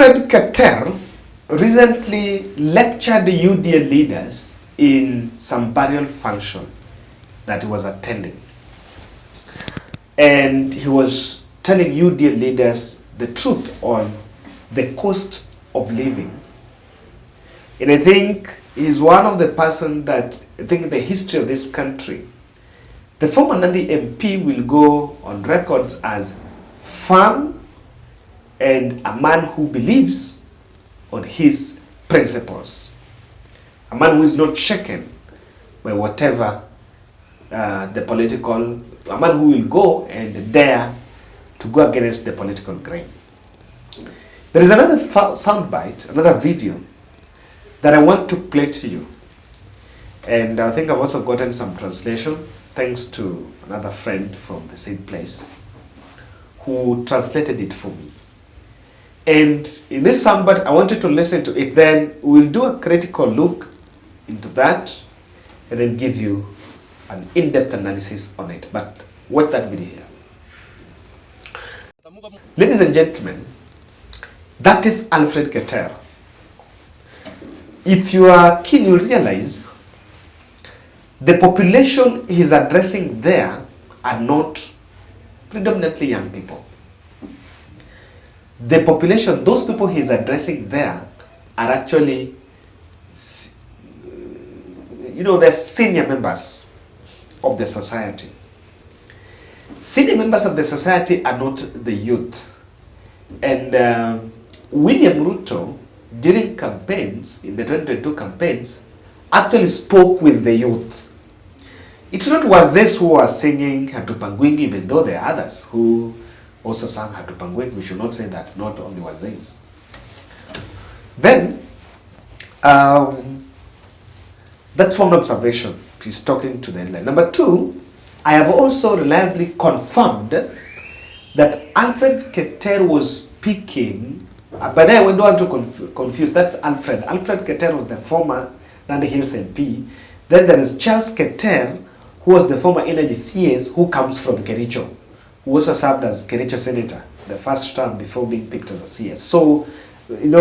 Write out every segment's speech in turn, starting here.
Alfred Keter recently lectured UDA leaders in some burial function that he was attending. And he was telling UDA leaders the truth on the cost of living. And I think he's one of the person that I think in the history of this country, the former Nandi MP will go on records as firm and a man who believes on his principles. A man who is not shaken by whatever the political, a man who will go and dare to go against the political grain. There is another soundbite, another video that I want to play to you. And I think I've also gotten some translation thanks to another friend from the same place who translated it for me. And in this soundbite, I want you to listen to it. Then we'll do a critical look into that and then give you an in-depth analysis on it. But watch that video here. Ladies and gentlemen, that is Alfred Keter. If you are keen, you'll realize the population he's addressing there are not predominantly young people. The population, those people he's addressing there are actually, they're senior members of the society. Senior members of the society are not the youth. And William Ruto, during campaigns, in the 2022 campaigns, actually spoke with the youth. It's not Wazes who are singing Hatupangwingi, even though there are others who also sang Hatupangwingi. We should not say that, not only Wazes. Then, that's one observation. He's talking to the headline. Number two, I have also reliably confirmed that Alfred Keter was speaking, but I don't want to confuse, that's Alfred. Alfred Keter was the former Nandi Hills MP. Then there is Charles Keter, who was the former energy CS, who comes from Kericho, who also served as Kericho senator, the first term before being picked as a CS. So,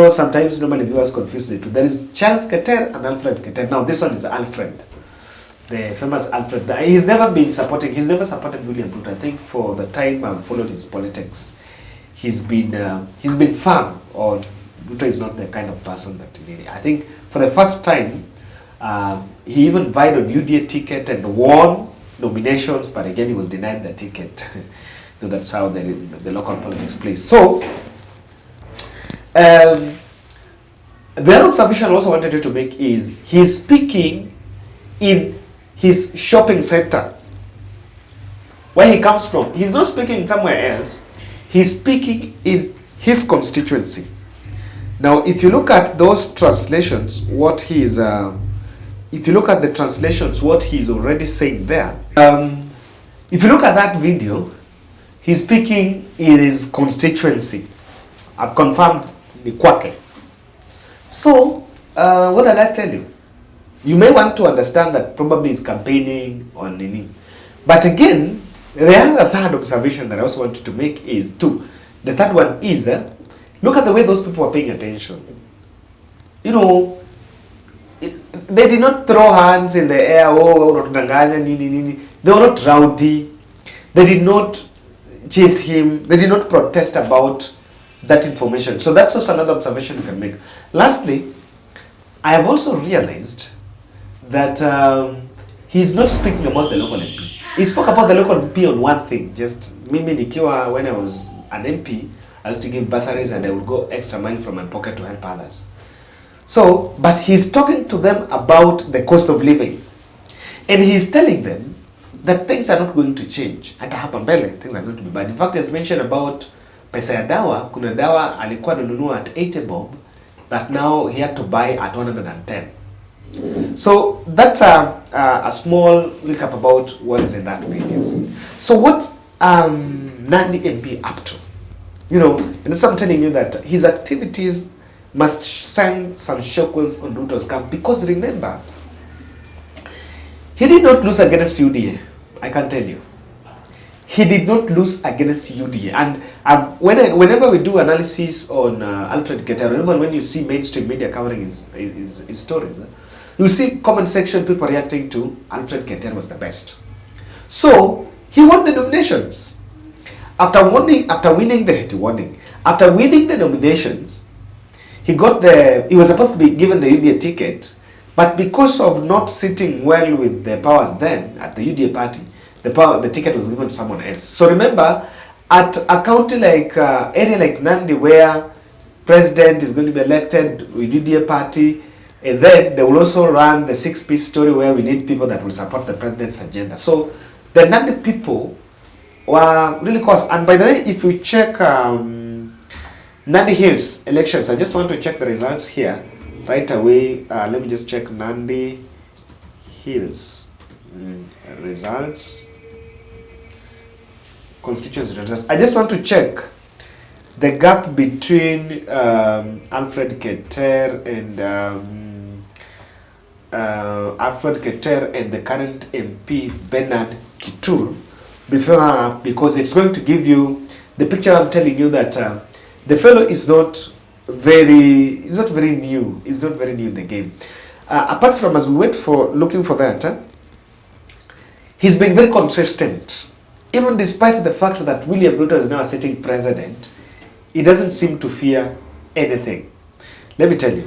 sometimes normally viewers confuse the two. There is Charles Keter and Alfred Keter. Now, this one is Alfred, the famous Alfred. He's never supported William Ruto. I think for the time I've followed his politics, he's been firm on Ruto is not the kind of person that he really. I think for the first time, he even vied on UDA ticket and won nominations, but again he was denied the ticket. That's how the local politics plays. So, the other observation I also wanted you to make is he's speaking in his shopping center, where he comes from. He's not speaking somewhere else. He's speaking in his constituency. Now, if you look at those translations, what he's already saying there, if you look at that video, he's speaking in his constituency. I've confirmed Nikwake. So, what did I tell you? You may want to understand that probably he's campaigning on Nini. But again, the other third observation that I also wanted to make is the third one is, look at the way those people are paying attention. They did not throw hands in the air, they were not rowdy. They did not chase him. They did not protest about that information. So that's also another observation you can make. Lastly, I have also realized that he's not speaking about the local MP. He spoke about the local MP on one thing. Just mimi nikiwa, when I was an MP, I used to give bursaries and I would go extra mile from my pocket to help others. So, but he's talking to them about the cost of living. And he's telling them that things are not going to change. Hata hapa mbele, things are going to be bad. In fact, he's mentioned about pesa ya dawa. Kuna dawa alikuwa ananunua at 80 bob, that now he had to buy at 110. So that's a small recap about what is in that video. So what's Nandi MP up to? And so I'm telling you that his activities must send some shockwaves on Ruto's camp, because remember, he did not lose against UDA. I can tell you. he did not lose against UDA. And whenever we do analysis on Alfred Keter, even when you see mainstream media covering his stories, you'll see comment section people reacting to Alfred Keter was the best. So he won the nominations. After winning the nominations, he was supposed to be given the UDA ticket, but because of not sitting well with the powers then at the UDA party, the ticket was given to someone else. So remember, at a county like area like Nandi, where president is going to be elected with UDA party, and then they will also run the 6-piece story where we need people that will support the president's agenda. So the Nandi people were really close. And by the way, if you check Nandi Hills elections, I just want to check the results here right away. Let me just check Nandi Hills results. Constituency results. I just want to check the gap between Alfred Keter and the current MP Bernard Kitur because it's going to give you the picture. I'm telling you that the fellow is not very new. He's not very new in the game. Apart from, as we wait for looking for that, he's been very consistent. Even despite the fact that William Ruto is now a sitting president, he doesn't seem to fear anything. Let me tell you.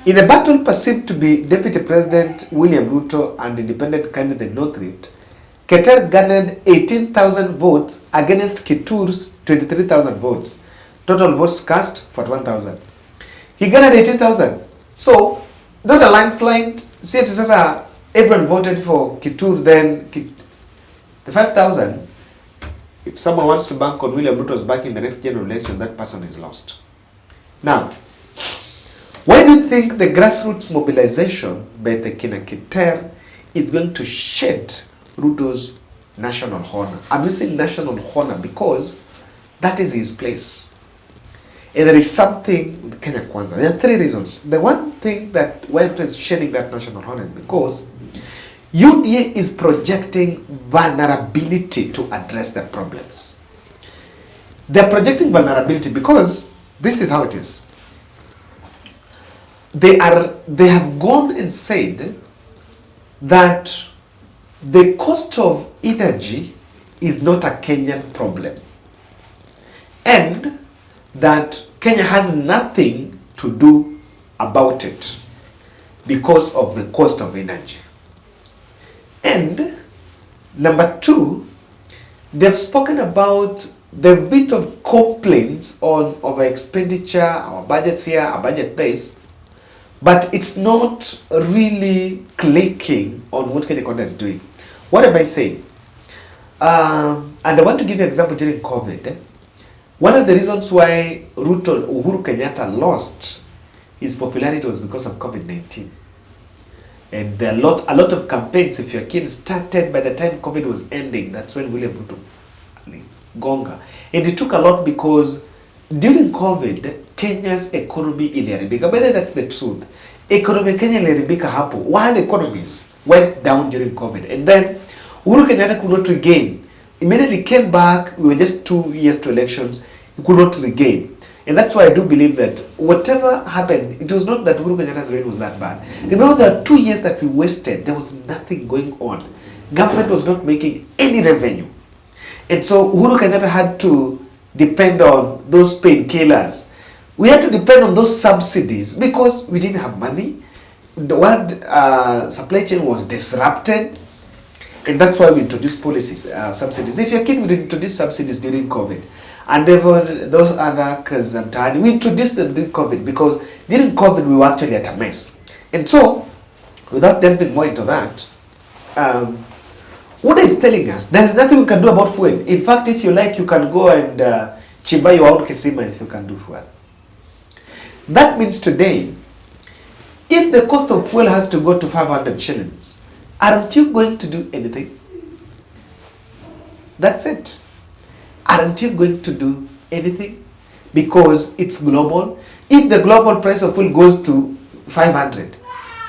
In a battle perceived to be Deputy President William Ruto and independent candidate North Rift, Keter garnered 18,000 votes against Kitur's 23,000 votes. Total votes cast 41,000. He garnered 18,000. So, not a landslide. See, it says everyone voted for Kitur, then the 5,000, if someone wants to bank on William Ruto's back in the next general election, that person is lost. Now, why do you think the grassroots mobilization by the Keter is going to shed Ruto's national honor? I'm using national honor because that is his place. And there is something with Kenya Kwanza. There are 3 reasons. The one thing that why Ruto is shedding that national honor is because UDA is projecting vulnerability to address the problems. They're projecting vulnerability because this is how it is. They have gone and said that the cost of energy is not a Kenyan problem, and that Kenya has nothing to do about it because of the cost of energy. And number 2, they've spoken about the bit of complaints on over expenditure, our budgets here, our budget base, but it's not really clicking on what Kenya Kwanza is doing. What am I saying? And I want to give you an example during COVID. One of the reasons why Uhuru Kenyatta lost his popularity was because of COVID-19. And there are a lot of campaigns, if your kid started by the time COVID was ending, that's when William Ruto gonga. And it took a lot because during COVID, Kenya's economy iliharibika. By the way, that's the truth. Economy Kenya iliharibika hapo. While economies went down during COVID. And then Uhuru Kenyatta could not regain. Immediately came back, we were just 2 years to elections, he could not regain. And that's why I do believe that whatever happened, it was not that Uhuru Kenyatta's reign was that bad. Remember, there are 2 years that we wasted. There was nothing going on. Government was not making any revenue. And so Uhuru Kenyatta had to depend on those painkillers. We had to depend on those subsidies because we didn't have money. The world supply chain was disrupted. And that's why we introduced policies, subsidies. If your kid would introduce subsidies during COVID, and those other Mtaani, we introduced them during COVID because during COVID we were actually at a mess. And so, without delving more into that, what is telling us, there's nothing we can do about fuel. In fact, if you like, you can go and chimba your own kisima if you can do fuel. That means today, if the cost of fuel has to go to 500 shillings, aren't you going to do anything? That's it. Aren't you going to do anything? Because it's global. If the global price of fuel goes to 500,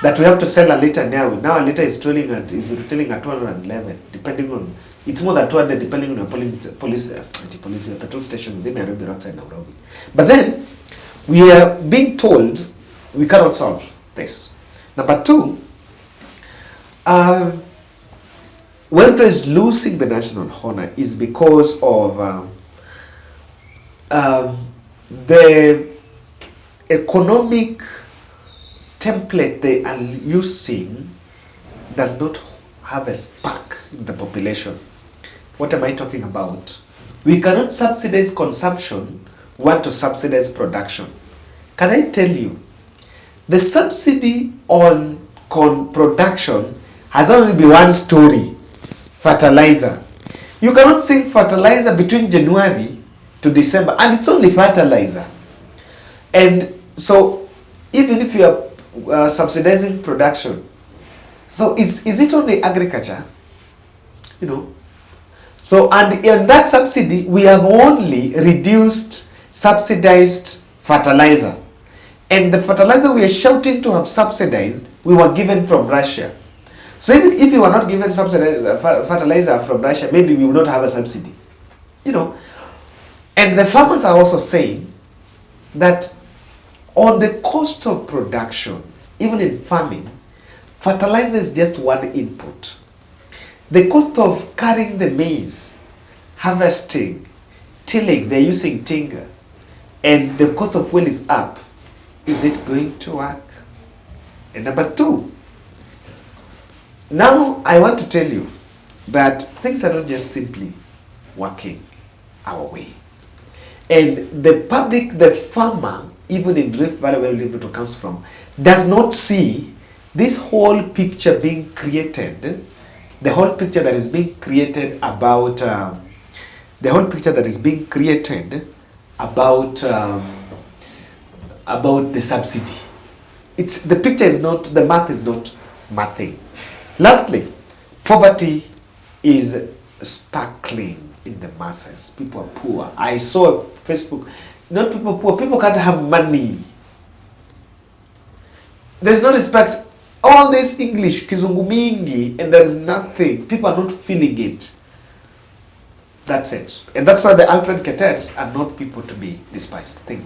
that we have to sell a liter now. Now a liter is retailing at 211, depending on It's more than 200 depending on your police petrol station within Nairobi, outside Nairobi. But then, we are being told we cannot solve this. Number two, welfare is losing the national honor is because of the economic template they are using does not have a spark in the population. What am I talking about? We cannot subsidize consumption, we want to subsidize production. Can I tell you, the subsidy on production has only been one story, fertilizer. You cannot say fertilizer between January to December, and it's only fertilizer. And so, even if you are subsidizing production, so is it only agriculture? You know. So, and in that subsidy, we have only reduced subsidized fertilizer. And the fertilizer we are shouting to have subsidized, we were given from Russia. So even if you were not given subsidized fertilizer from Russia, maybe we would not have a subsidy. You know. And the farmers are also saying that on the cost of production, even in farming, fertilizer is just one input. The cost of carrying the maize, harvesting, tilling, they're using tinga, and the cost of fuel is up. Is it going to work? And number two, now I want to tell you that things are not just simply working our way. And the public, the farmer, even in Rift Valley where Ruto comes from, does not see this whole picture being created, the whole picture that is being created about, about the subsidy. It's the picture is not, the math is not mathing. Lastly, poverty is sparkling in the masses. People are poor. I saw Facebook, not people poor, people can't have money. There's no respect. All this English, kizungu mingi, and there is nothing. People are not feeling it. That's it. And that's why the Alfred Keters are not people to be despised. Thank you.